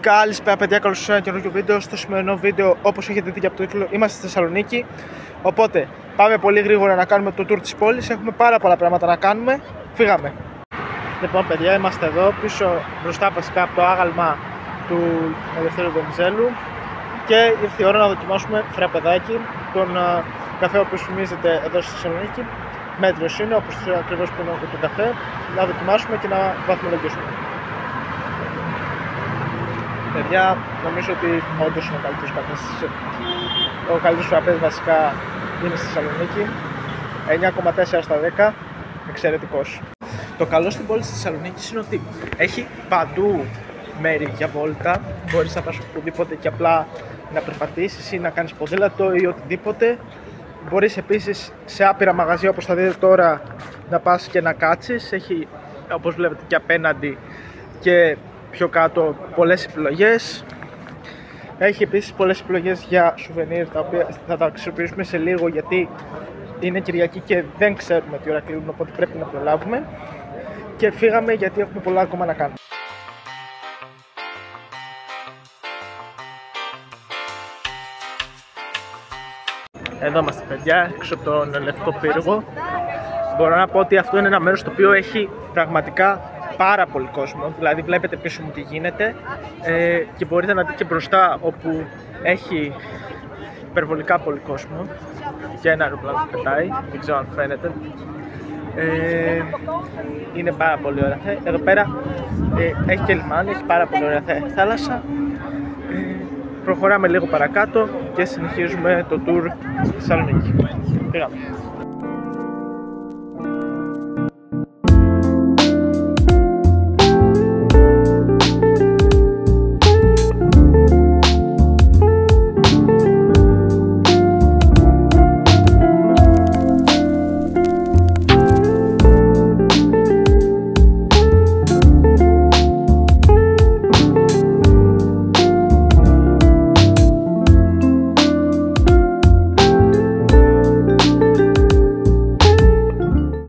Καλησπέρα παιδιά, καλώς ήρθατε σε ένα καινούργιο βίντεο. Στο σημερινό βίντεο, όπως έχετε δει και από το τίτλο, είμαστε στη Θεσσαλονίκη. Οπότε πάμε πολύ γρήγορα να κάνουμε το tour της πόλης. Έχουμε πάρα πολλά πράγματα να κάνουμε. Φύγαμε. Λοιπόν παιδιά, είμαστε εδώ πίσω μπροστά βασικά από το άγαλμα του Ελευθέρου Βενιζέλου. Και ήρθε η ώρα να δοκιμάσουμε φραπεδάκι, τον καφέ που φημίζεται εδώ στη Θεσσαλονίκη. Μέτριος είναι, όπως ακριβώς που είναι το καφέ. Να δοκιμάσουμε και να βαθμολογήσουμε. Παιδιά, νομίζω ότι όντως είναι ο καλύτερος καφές. Ο καλύτερος φραπές βασικά είναι στη Θεσσαλονίκη. 9,4 στα 10. Εξαιρετικός. Το καλό στην πόλη της Θεσσαλονίκης είναι ότι έχει παντού μέρη για βόλτα. Μπορείς να πας οπουδήποτε και απλά να περπατήσεις ή να κάνεις ποδήλατο ή οτιδήποτε. Μπορείς επίσης σε άπειρα μαγαζιά, όπως θα δείτε τώρα, να πας και να κάτσεις. Έχει, όπως βλέπετε, και απέναντι και πιο κάτω πολλές επιλογές. Έχει επίσης πολλές επιλογές για σουβενίρ, τα οποία θα τα αξιοποιήσουμε σε λίγο, γιατί είναι Κυριακή και δεν ξέρουμε τι ώρα κλείνουν, οπότε πρέπει να προλάβουμε. Και φύγαμε γιατί έχουμε πολλά ακόμα να κάνουμε. Εδώ είμαστε παιδιά, έξω από τον Λευκό Πύργο. Μπορώ να πω ότι αυτό είναι ένα μέρος το οποίο έχει πραγματικά πάρα πολύ κόσμο. Δηλαδή βλέπετε πίσω μου τι γίνεται και μπορείτε να δείτε και μπροστά, όπου έχει υπερβολικά πολύ κόσμο. Και ένα αεροπλάνο που πετάει, δεν ξέρω αν φαίνεται. Είναι πάρα πολύ ωραία. Εδώ πέρα έχει και λιμάνι, έχει πάρα πολύ ωραία θάλασσα. Προχωράμε λίγο παρακάτω και συνεχίζουμε το tour στη Θεσσαλονίκη. Πήγαμε.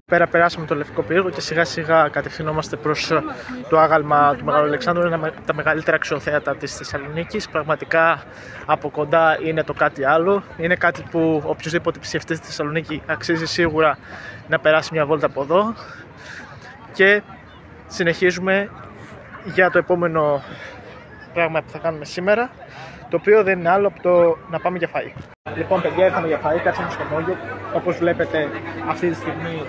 Πέρα περάσαμε το Λευκό Πύργο και σιγά σιγά κατευθυνόμαστε προς το άγαλμα του Μεγάλου Αλεξάνδρου, ένα από τα μεγαλύτερα αξιοθέατα της Θεσσαλονίκης. Πραγματικά από κοντά είναι το κάτι άλλο. Είναι κάτι που οποιοδήποτε επισκεφτεί στη Θεσσαλονίκη αξίζει σίγουρα να περάσει μια βόλτα από εδώ. Και συνεχίζουμε για το επόμενο πράγμα που θα κάνουμε σήμερα, το οποίο δεν είναι άλλο από το να πάμε για φαΐ. Λοιπόν παιδιά, ήρθαμε για φαΐ, κάτσαμε στο Μόγιο. Όπως βλέπετε αυτή τη στιγμή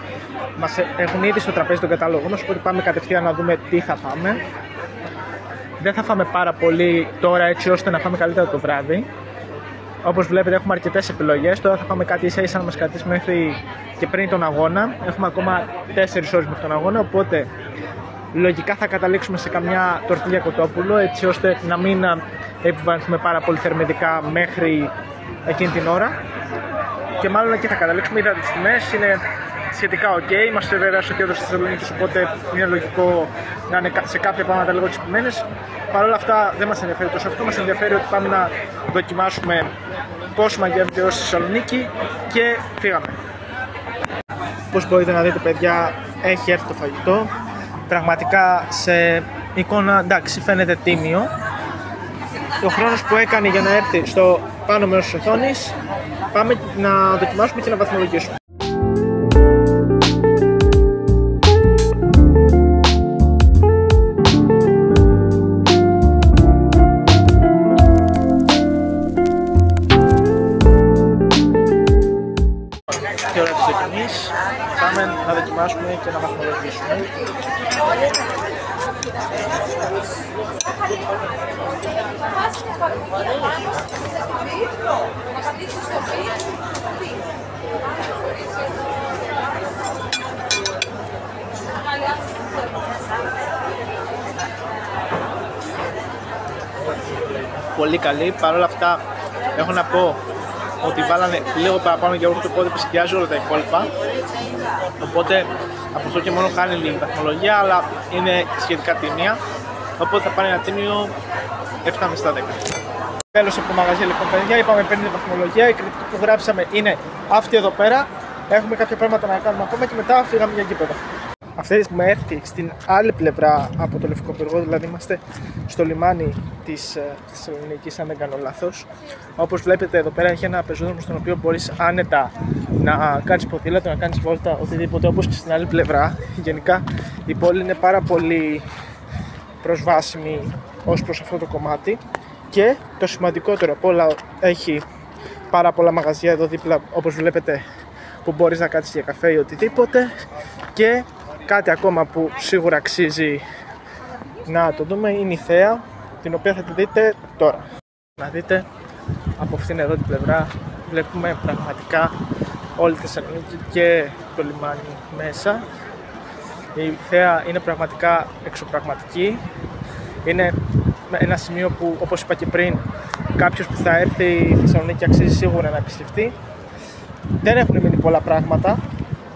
μας έχουν ήδη στο τραπέζι τον κατάλογο μας, οπότε πάμε κατευθείαν να δούμε τι θα φάμε. Δεν θα φάμε πάρα πολύ τώρα, έτσι ώστε να φάμε καλύτερα το βράδυ. Όπως βλέπετε έχουμε αρκετές επιλογές. Τώρα θα φάμε κάτι ίσα να μας κρατήσει μέχρι και πριν τον αγώνα. Έχουμε ακόμα 4 ώρες μέχρι τον αγώνα, οπότε λογικά θα καταλήξουμε σε καμιά τορτίλια κοτόπουλο, έτσι ώστε να μην επιβαρυνθούμε πάρα πολύ θερμιδικά μέχρι εκείνη την ώρα. Και μάλλον εκεί θα καταλήξουμε. Είδατε τις τιμές, είναι σχετικά ok. Είμαστε βέβαια στο κέντρο της Θεσσαλονίκης, οπότε είναι λογικό να είναι σε κάποια πράγματα λίγο τσιπημένες. Παρ' όλα αυτά δεν μας ενδιαφέρει τόσο αυτό. Μας ενδιαφέρει ότι πάμε να δοκιμάσουμε πώς μαγειρεύεται εδώ στη Θεσσαλονίκη και φύγαμε. Όπως μπορείτε να δείτε παιδιά, έχει έρθει το φαγητό. Πραγματικά σε εικόνα, εντάξει, φαίνεται τίμιο. Ο χρόνος που έκανε για να έρθει στο πάνω μέρος της οθόνης, πάμε να δοκιμάσουμε και να βαθμολογήσουμε. Και ώρα της δοκιμής, πάμε να δοκιμάσουμε και να βαθμολογήσουμε. Πολύ καλή, παρόλα αυτά έχω να πω ότι βάλανε λίγο παραπάνω γιαούρτι, οπότε επισκιάζει όλα τα υπόλοιπα. Οπότε από αυτό και μόνο χάνει λίγη βαθμολογία, αλλά είναι σχετικά τίμια. Οπότε θα πάρει ένα τίμιο 7,5 στα 10. Τέλος από το μαγαζί λοιπόν παιδιά, είπαμε 50 βαθμολογία. Η κριτική που γράψαμε είναι αυτή εδώ πέρα. Έχουμε κάποια πράγματα να κάνουμε ακόμα και μετά φύγαμε για γήπεδο. Αυτή έχουμε έρθει στην άλλη πλευρά από το Λευκό Πύργο, δηλαδή είμαστε στο λιμάνι της Θεσσαλονίκης, αν δεν κάνω λάθος. Όπως βλέπετε εδώ πέρα έχει ένα πεζόδρομο στον οποίο μπορείς άνετα να κάνεις ποδήλατο, να κάνεις βόλτα, οτιδήποτε, όπως και στην άλλη πλευρά. Γενικά η πόλη είναι πάρα πολύ προσβάσιμη ως προς αυτό το κομμάτι και το σημαντικότερο από όλα, έχει πάρα πολλά μαγαζιά εδώ δίπλα, όπως βλέπετε, που μπορείς να κάτσεις για καφέ ή οτιδήποτε. Και κάτι ακόμα που σίγουρα αξίζει να το δούμε είναι η θέα, την οποία θα τη δείτε τώρα. Να δείτε από αυτήν εδώ την πλευρά βλέπουμε πραγματικά όλη τη Θεσσαλονίκη και το λιμάνι μέσα. Η θέα είναι πραγματικά εξωπραγματική. Είναι ένα σημείο που, όπως είπα και πριν, κάποιος που θα έρθει στη Θεσσαλονίκη αξίζει σίγουρα να επισκεφτεί. Δεν έχουν μείνει πολλά πράγματα.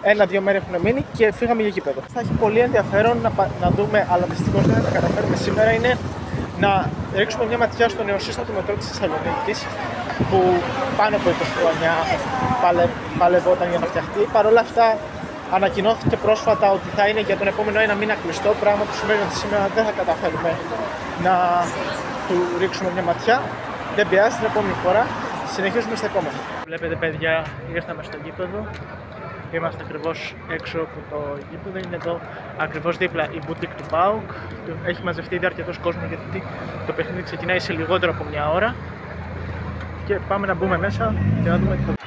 1-2 μέρες έχουν μείνει και φύγαμε για γήπεδο. Θα έχει πολύ ενδιαφέρον να δούμε, αλλά δυστυχώς δεν θα τα καταφέρουμε σήμερα, είναι να ρίξουμε μια ματιά στο νεοσύστατο μετρό της Θεσσαλονίκης, που πάνω από 20 χρόνια παλευόταν για να φτιαχτεί. Παρ' όλα αυτά, ανακοινώθηκε πρόσφατα ότι θα είναι για τον επόμενο ένα μήνα κλειστό, πράγμα που σημαίνει ότι σήμερα δεν θα καταφέρουμε να του ρίξουμε μια ματιά. Δεν πειράζει, την επόμενη φορά συνεχίζουμε στα επόμενα. Βλέπετε, παιδιά, ήρθαμε στο γήπεδο. Είμαστε ακριβώς έξω από το γήπεδο. Είναι εδώ ακριβώς δίπλα η boutique του ΠΑΟΚ. Έχει μαζευτεί ήδη αρκετός κόσμος γιατί το παιχνίδι ξεκινάει σε λιγότερο από μια ώρα. Και πάμε να μπούμε μέσα και να δούμε τι θα δούμε.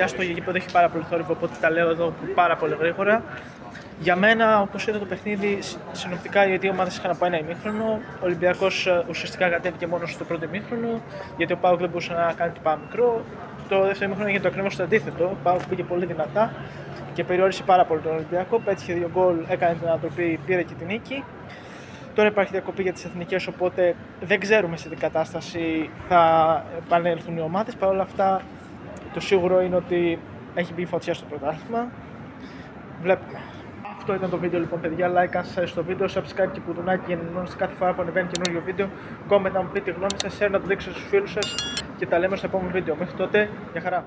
Στο γήπεδο έχει πάρα πολύ θόρυβο, οπότε τα λέω εδώ πάρα πολύ γρήγορα. Για μένα, όπως είδα το παιχνίδι, συνοπτικά οι δύο ομάδες είχαν από ένα ημίχρονο. Ο Ολυμπιακός ουσιαστικά κατέβηκε μόνο στο πρώτο ημίχρονο, γιατί ο ΠΑΟΚ δεν μπορούσε να κάνει τυπά μικρό. Το δεύτερο ημίχρονο έγινε το ακριβώς το αντίθετο. Ο ΠΑΟΚ πήγε πολύ δυνατά και περιόρισε πάρα πολύ τον Ολυμπιακό. Πέτυχε 2 γκολ, έκανε την ανατροπή, πήρε και την νίκη. Τώρα υπάρχει διακοπή για τις εθνικές, οπότε δεν ξέρουμε σε τι κατάσταση θα επανέλθουν οι ομάδες. Παρ' όλα αυτά, το σίγουρο είναι ότι έχει μπει φωτιά στο πρωτάθλημα. Βλέπουμε. Αυτό ήταν το βίντεο λοιπόν, παιδιά. Like αν σας αρέσει το βίντεο, subscribe και κουδουνάκι για να ενημερώνεστε κάθε φορά που ανεβαίνει καινούριο βίντεο. Comment να μου πείτε τη γνώμη σας, share να το δείξετε στους φίλους σας και τα λέμε στο επόμενο βίντεο. Μέχρι τότε, γεια χαρά.